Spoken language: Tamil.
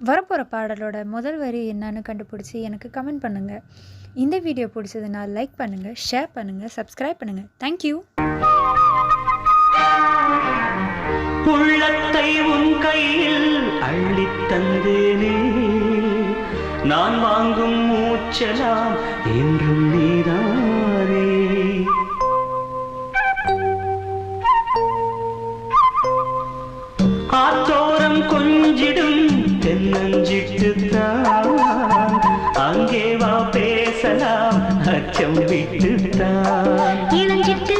வரப்போகிற பாடலோட முதல் வரி என்னன்னு கண்டுபிடிச்சி எனக்கு கமெண்ட் பண்ணுங்கள். இந்த வீடியோ பிடிச்சதுன்னா லைக் பண்ணுங்கள், ஷேர் பண்ணுங்கள், சப்ஸ்கிரைப் பண்ணுங்கள். தேங்க்யூ. உள்ளத்தை உன் கையில் அள்ளித் தந்தேனே, நான் வாங்கும் மூச்சலாம் என்றும் நீதானே. ஆத்தோரம் கொஞ்சிடும் தென்னஞ்சிட்டுத்தான், அங்கே வா பேசலாம் அச்சம் விட்டுத்தான். இளஞ்சிட்டு